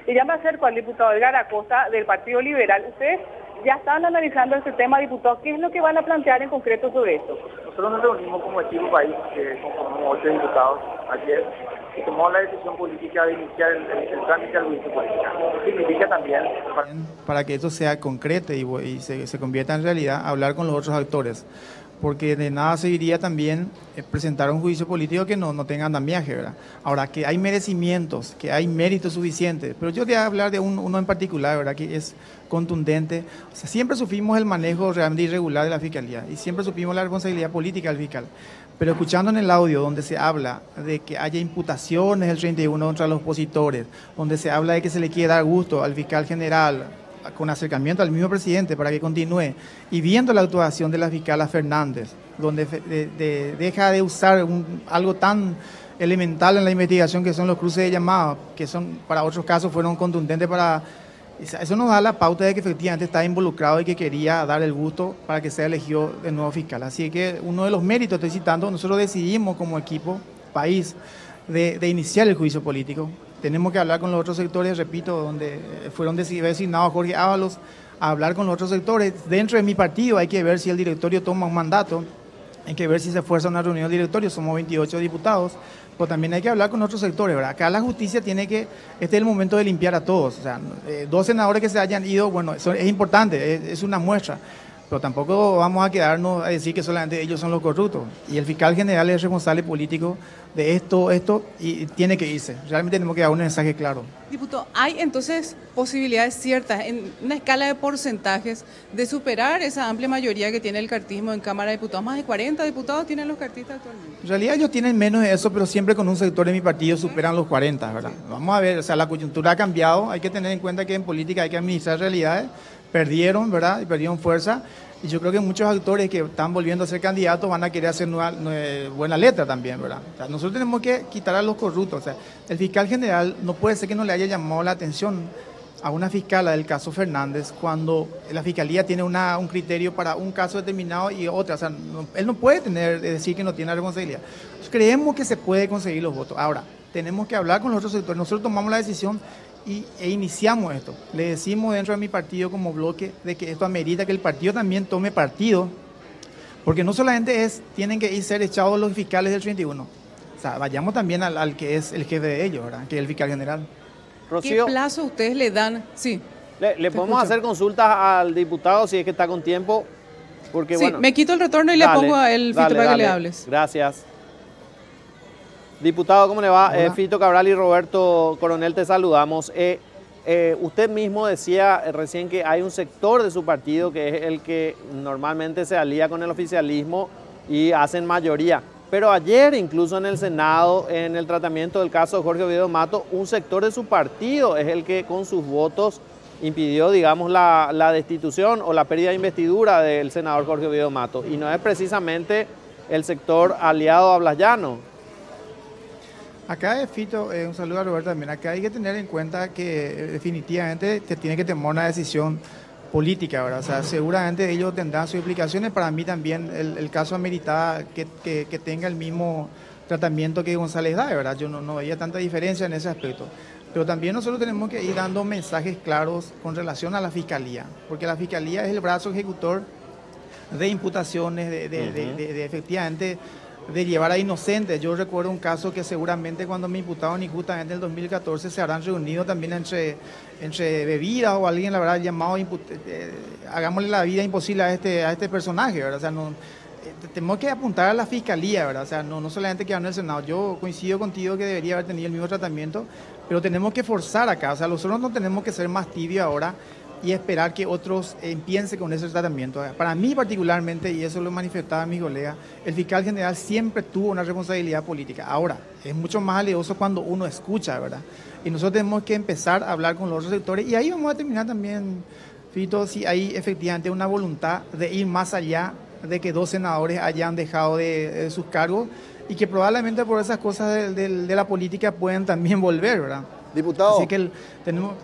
Y ya me acerco al diputado Edgar Acosta del Partido Liberal. Ustedes ya están analizando este tema, diputado. ¿Qué es lo que van a plantear en concreto sobre esto? Nosotros nos reunimos como equipo país, que conformamos 8 diputados ayer, y tomamos la decisión política de iniciar el trámite al juicio político. Eso significa también... Para que esto sea concreto y se convierta en realidad, hablar con los otros actores. Porque de nada serviría también presentar un juicio político que no tenga andamiaje, ¿verdad? Ahora, que hay merecimientos, que hay méritos suficientes, pero yo te voy a hablar de uno en particular, ¿verdad? Que es contundente. O sea, siempre sufrimos el manejo realmente irregular de la Fiscalía y siempre supimos la responsabilidad política del fiscal. Pero escuchando en el audio donde se habla de que haya imputaciones del 31 contra los opositores, donde se habla de que se le quiere dar gusto al fiscal general, con acercamiento al mismo presidente para que continúe, y viendo la actuación de la fiscala Fernández, donde deja de usar algo tan elemental en la investigación que son los cruces de llamadas, que son para otros casos fueron contundentes para... Eso nos da la pauta de que efectivamente está involucrado y que quería dar el gusto para que sea elegido de nuevo fiscal. Así que uno de los méritos, estoy citando, nosotros decidimos como equipo, país, de iniciar el juicio político. Tenemos que hablar con los otros sectores, repito, donde fueron designados Jorge Ábalos, a hablar con los otros sectores. Dentro de mi partido hay que ver si el directorio toma un mandato, hay que ver si se fuerza una reunión del directorio, somos 28 diputados, pero también hay que hablar con otros sectores, ¿verdad? Acá la justicia tiene que, este es el momento de limpiar a todos, o sea, 2 senadores que se hayan ido, bueno, eso es importante, es una muestra. Pero tampoco vamos a quedarnos a decir que solamente ellos son los corruptos. Y el fiscal general es responsable político de esto, y tiene que irse. Realmente tenemos que dar un mensaje claro. Diputado, ¿hay entonces posibilidades ciertas, en una escala de porcentajes, de superar esa amplia mayoría que tiene el cartismo en Cámara de Diputados? Más de 40 diputados tienen los cartistas actualmente. En realidad ellos tienen menos de eso, pero siempre con un sector de mi partido superan los 40, ¿verdad? Vamos a ver, o sea, la coyuntura ha cambiado. Hay que tener en cuenta que en política hay que administrar realidades. Perdieron, ¿verdad? Y perdieron fuerza. Y yo creo que muchos actores que están volviendo a ser candidatos van a querer hacer buena letra también, ¿verdad? O sea, nosotros tenemos que quitar a los corruptos. O sea, el fiscal general no puede ser que no le haya llamado la atención a una fiscala del caso Fernández cuando la fiscalía tiene un criterio para un caso determinado y otra. O sea, él no puede decir que no tiene la responsabilidad. Entonces, creemos que se puede conseguir los votos. Ahora, tenemos que hablar con los otros sectores. Nosotros tomamos la decisión e iniciamos esto. Le decimos dentro de mi partido como bloque de que esto amerita que el partido también tome partido, porque no solamente tienen que ser echados los fiscales del 31, o sea, vayamos también al que es el jefe de ellos, ¿verdad? Que es el fiscal general. Rocío, ¿qué plazo ustedes le dan? Sí. ¿Le podemos hacer consultas al diputado si es que está con tiempo? Porque, sí, bueno, me quito el retorno y le pongo a él, Fito, para que le hables. Gracias. Diputado, ¿cómo le va? Fito Cabral y Roberto Coronel, te saludamos. Usted mismo decía recién que hay un sector de su partido que es el que normalmente se alía con el oficialismo y hacen mayoría. Pero ayer, incluso en el Senado, en el tratamiento del caso de Jorge Oviedo Mato, un sector de su partido es el que con sus votos impidió, digamos, la destitución o la pérdida de investidura del senador Jorge Oviedo Mato. Y no es precisamente el sector aliado a Blas Llano. Acá, Fito, un saludo a Roberto también. Acá hay que tener en cuenta que definitivamente te tiene que tomar una decisión política, ¿verdad? O sea, seguramente ellos tendrán sus implicaciones. Para mí también el caso ameritaba que tenga el mismo tratamiento que González da, ¿verdad? Yo no veía tanta diferencia en ese aspecto. Pero también nosotros tenemos que ir dando mensajes claros con relación a la Fiscalía, porque la Fiscalía es el brazo ejecutor de imputaciones, de efectivamente de llevar a inocentes. Yo recuerdo un caso que seguramente cuando me imputaron injustamente en el 2014 se habrán reunido también entre bebidas o alguien le habrá llamado, hagámosle la vida imposible a este personaje, ¿verdad? O sea, tenemos que apuntar a la Fiscalía, ¿verdad? O sea, no solamente quedar en el Senado. Yo coincido contigo que debería haber tenido el mismo tratamiento, pero tenemos que forzar acá. O sea, nosotros no tenemos que ser más tibios ahora y esperar que otros empiecen con ese tratamiento. Para mí particularmente, y eso lo manifestaba mi colega, el fiscal general siempre tuvo una responsabilidad política. Ahora, es mucho más alevoso cuando uno escucha, ¿verdad? Y nosotros tenemos que empezar a hablar con los otros sectores y ahí vamos a determinar también, Fito, si hay efectivamente una voluntad de ir más allá de que 2 senadores hayan dejado de sus cargos y que probablemente por esas cosas de la política pueden también volver, ¿verdad? Diputado. Así que tenemos...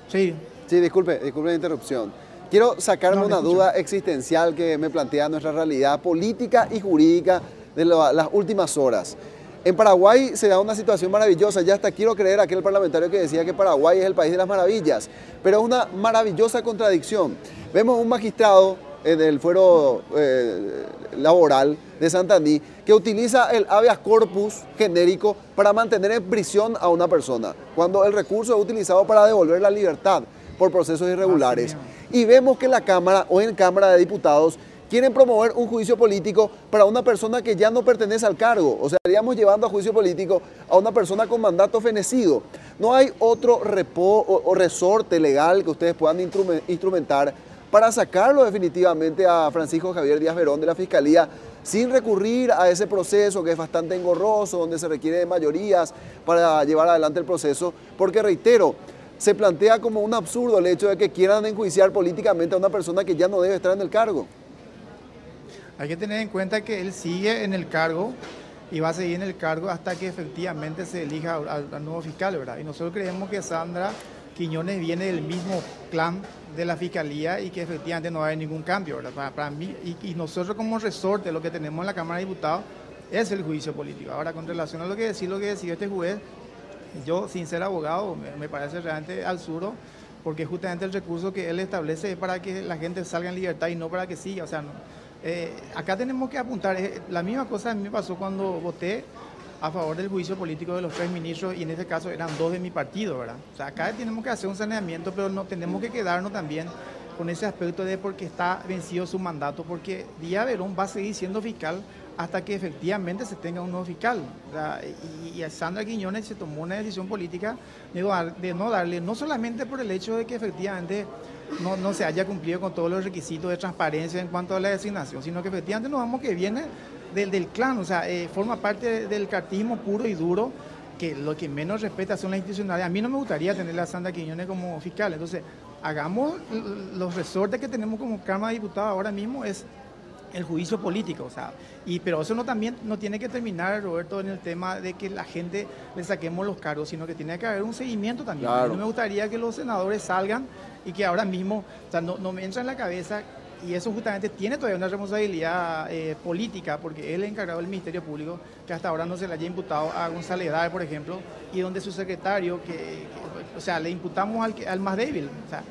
Sí. Sí, disculpe la interrupción. Quiero sacarme una duda existencial que me plantea nuestra realidad política y jurídica de las últimas horas. En Paraguay se da una situación maravillosa, ya hasta quiero creer aquel parlamentario que decía que Paraguay es el país de las maravillas, pero es una maravillosa contradicción. Vemos un magistrado en el fuero laboral de Santander que utiliza el habeas corpus genérico para mantener en prisión a una persona, cuando el recurso es utilizado para devolver la libertad por procesos irregulares. Y vemos que la Cámara o en Cámara de Diputados quieren promover un juicio político para una persona que ya no pertenece al cargo. O sea, estaríamos llevando a juicio político a una persona con mandato fenecido. No hay otro resorte legal que ustedes puedan instrumentar para sacarlo definitivamente a Francisco Javier Díaz Verón de la Fiscalía sin recurrir a ese proceso que es bastante engorroso, donde se requiere de mayorías para llevar adelante el proceso, porque reitero, se plantea como un absurdo el hecho de que quieran enjuiciar políticamente a una persona que ya no debe estar en el cargo. Hay que tener en cuenta que él sigue en el cargo y va a seguir en el cargo hasta que efectivamente se elija al nuevo fiscal, ¿verdad? Y nosotros creemos que Sandra Quiñones viene del mismo clan de la Fiscalía y que efectivamente no va a haber ningún cambio, ¿verdad? Para mí, y nosotros como resorte, lo que tenemos en la Cámara de Diputados es el juicio político. Ahora, con relación a lo que decidió este juez, yo, sin ser abogado, me parece realmente absurdo, porque justamente el recurso que él establece es para que la gente salga en libertad y no para que siga, o sea, acá tenemos que apuntar, la misma cosa a mí me pasó cuando voté a favor del juicio político de los 3 ministros y en este caso eran 2 de mi partido, ¿verdad? O sea, acá tenemos que hacer un saneamiento, pero no tenemos que quedarnos también con ese aspecto de porque está vencido su mandato, porque Díaz Verón va a seguir siendo fiscal hasta que efectivamente se tenga un nuevo fiscal, ¿verdad? Y Sandra Quiñones se tomó una decisión política de no darle, no solamente por el hecho de que efectivamente no se haya cumplido con todos los requisitos de transparencia en cuanto a la designación, sino que efectivamente nos vamos que viene del clan, o sea, forma parte del cartismo puro y duro, que lo que menos respeta son las institucionalidades. A mí no me gustaría tener a Sandra Quiñones como fiscal, entonces hagamos los resortes que tenemos como Cámara de Diputados ahora mismo es el juicio político, o sea, pero eso también no tiene que terminar, Roberto, en el tema de que la gente le saquemos los cargos, sino que tiene que haber un seguimiento también. Claro. No me gustaría que los senadores salgan y que ahora mismo, o sea, no me entra en la cabeza, y eso justamente tiene todavía una responsabilidad política, porque él es el encargado del Ministerio Público, que hasta ahora no se le haya imputado a González Daer, por ejemplo, y donde su secretario, o sea, le imputamos al más débil, o sea,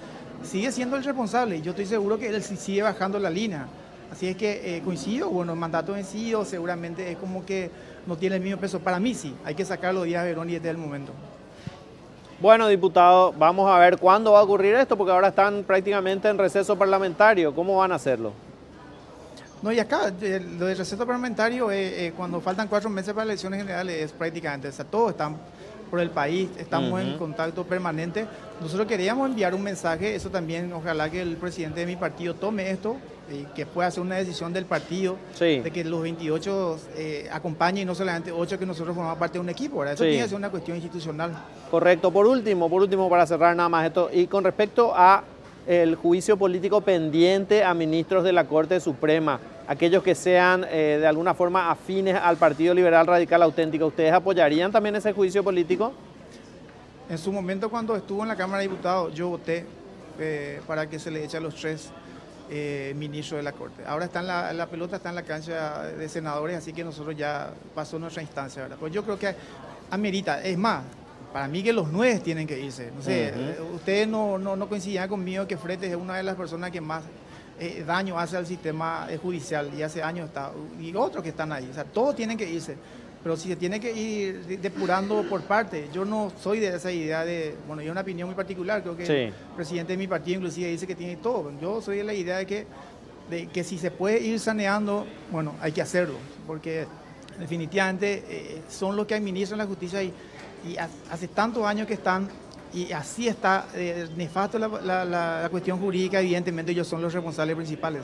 sigue siendo el responsable, y yo estoy seguro que él sigue bajando la línea. Así es que coincido, bueno, el mandato vencido seguramente es como que no tiene el mismo peso. Para mí sí, hay que sacarlo Díaz Verón y este es el momento. Bueno, diputado, vamos a ver cuándo va a ocurrir esto, porque ahora están prácticamente en receso parlamentario. ¿Cómo van a hacerlo? No, y acá, lo del receso parlamentario, cuando faltan 4 meses para las elecciones generales, es prácticamente, o sea, todos están por el país, estamos en contacto permanente. Nosotros queríamos enviar un mensaje, eso también, ojalá que el presidente de mi partido tome esto, que pueda hacer una decisión del partido, sí, de que los 28 acompañen y no solamente 8 que nosotros formamos parte de un equipo, ¿verdad? Eso sí tiene que ser una cuestión institucional. Correcto. Por último, para cerrar nada más esto, y con respecto a el juicio político pendiente a ministros de la Corte Suprema, aquellos que sean de alguna forma afines al Partido Liberal Radical Auténtico, ¿ustedes apoyarían también ese juicio político? En su momento, cuando estuvo en la Cámara de Diputados, yo voté para que se le eche a los 3 ministros de la Corte. Ahora está la pelota está en la cancha de senadores, así que nosotros ya pasó nuestra instancia, ¿verdad? Pues yo creo que amerita, es más, para mí que los 9 tienen que irse. No sé, ustedes no coincidían conmigo que Fretes es una de las personas que más daño hace al sistema judicial y hace años está, y otros que están ahí, o sea, todos tienen que irse, pero si se tiene que ir depurando por parte, yo no soy de esa idea de, bueno, yo una opinión muy particular, creo que sí, el presidente de mi partido inclusive dice que tiene todo, yo soy de la idea de que si se puede ir saneando, bueno, hay que hacerlo, porque definitivamente son los que administran la justicia y hace tantos años que están, y así está nefasto la cuestión jurídica, evidentemente ellos son los responsables principales.